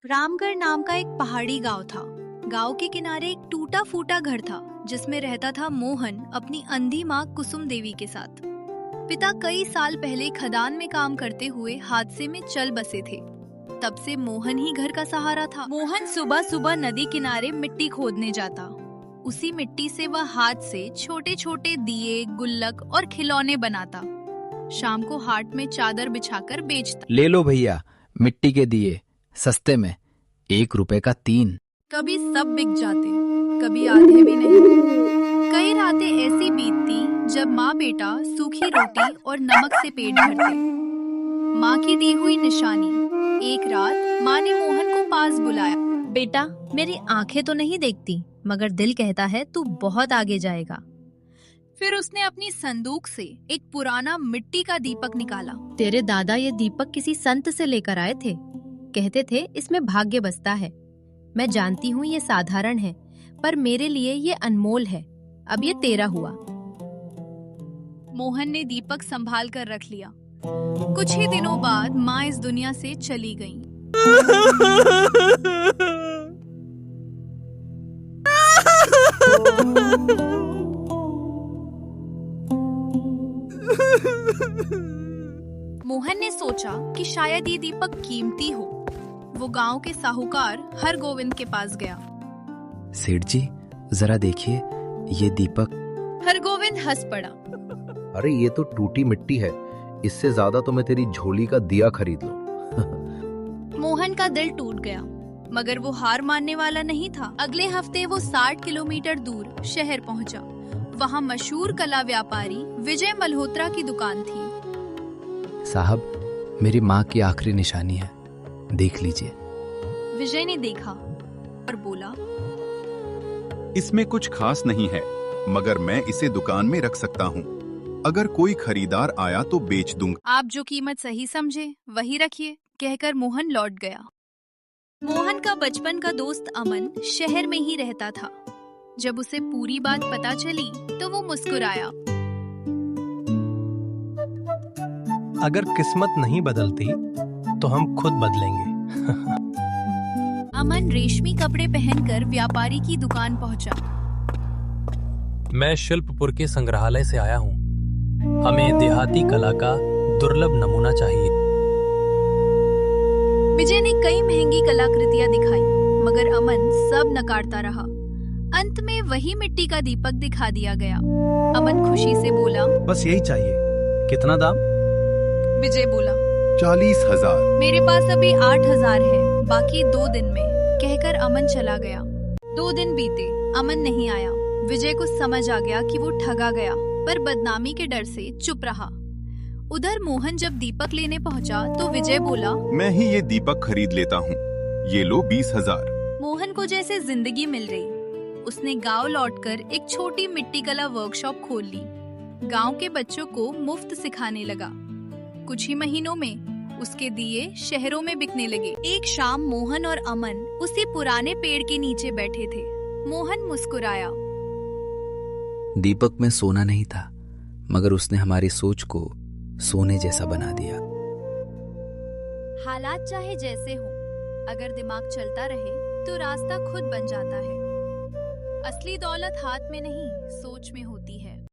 रामगढ़ नाम का एक पहाड़ी गांव था। गांव के किनारे एक टूटा फूटा घर था जिसमें रहता था मोहन अपनी अंधी माँ कुसुम देवी के साथ। पिता कई साल पहले खदान में काम करते हुए हादसे में चल बसे थे। तब से मोहन ही घर का सहारा था। मोहन सुबह सुबह नदी किनारे मिट्टी खोदने जाता। उसी मिट्टी से वह हाथ से छोटे छोटे दिए, गुल्लक और खिलौने बनाता। शाम को हाट में चादर बिछाकर बेचता। ले लो भैया, मिट्टी के दिए सस्ते में, 1 रुपए का 3। कभी सब बिक जाते, कभी आधे भी नहीं। कई रातें ऐसी बीतती जब माँ बेटा सूखी रोटी और नमक से पेट भरते। माँ की दी हुई निशानी। एक रात माँ ने मोहन को पास बुलाया। बेटा, मेरी आंखें तो नहीं देखती, मगर दिल कहता है तू बहुत आगे जाएगा। फिर उसने अपनी संदूक से एक पुराना मिट्टी का दीपक निकाला। तेरे दादा ये दीपक किसी संत से लेकर आए थे। कहते थे इसमें भाग्य बसता है। मैं जानती हूँ ये साधारण है, पर मेरे लिए ये अनमोल है। अब ये तेरा हुआ। मोहन ने दीपक संभाल कर रख लिया। कुछ ही दिनों बाद माँ इस दुनिया से चली गई। मोहन ने सोचा कि शायद ये दीपक कीमती हो। वो गांव के साहूकार हरगोविंद के पास गया। सेठ जी, जरा देखिए ये दीपक। हरगोविंद हंस पड़ा। अरे ये तो टूटी मिट्टी है, इससे ज्यादा तो मैं तेरी झोली का दिया खरीद लूं। मोहन का दिल टूट गया, मगर वो हार मानने वाला नहीं था। अगले हफ्ते वो 60 किलोमीटर दूर शहर पहुंचा। वहाँ मशहूर कला व्यापारी विजय मल्होत्रा की दुकान थी। साहब, मेरी माँ की आखिरी निशानी है, देख लीजिए। विजय ने देखा और बोला, इसमें कुछ खास नहीं है, मगर मैं इसे दुकान में रख सकता हूँ। अगर कोई खरीदार आया तो बेच दूंगा। आप जो कीमत सही समझे वही रखिए, कहकर मोहन लौट गया। मोहन का बचपन का दोस्त अमन शहर में ही रहता था। जब उसे पूरी बात पता चली तो वो मुस्कुराया। अगर किस्मत नहीं बदलती तो हम खुद बदलेंगे। अमन रेशमी कपड़े पहनकर व्यापारी की दुकान पहुंचा। मैं शिल्पपुर के संग्रहालय से आया हूँ। हमें देहाती कला का दुर्लभ नमूना चाहिए। विजय ने कई महंगी कलाकृतियां दिखाई, मगर अमन सब नकारता रहा। अंत में वही मिट्टी का दीपक दिखा दिया गया। अमन खुशी से बोला, बस यही चाहिए। कितना दाम? विजय बोला, 40,000। मेरे पास अभी 8,000 है, बाकी 2 दिन में, कहकर अमन चला गया। 2 दिन बीते, अमन नहीं आया। विजय को समझ आ गया कि वो ठगा गया, पर बदनामी के डर से चुप रहा। उधर मोहन जब दीपक लेने पहुंचा तो विजय बोला, मैं ही ये दीपक खरीद लेता हूँ, ये लो 20,000। मोहन को जैसे जिंदगी मिल रही। उसने गांव लौटकर एक छोटी मिट्टी कला वर्कशॉप खोल ली। गांव के बच्चों को मुफ्त सिखाने लगा। कुछ ही महीनों में उसके दिए शहरों में बिकने लगे। एक शाम मोहन और अमन उसी पुराने पेड़ के नीचे बैठे थे। मोहन मुस्कुराया। दीपक में सोना नहीं था, मगर उसने हमारी सोच को सोने जैसा बना दिया। हालात चाहे जैसे हो, अगर दिमाग चलता रहे तो रास्ता खुद बन जाता है। असली दौलत हाथ में नहीं, सोच में होती है।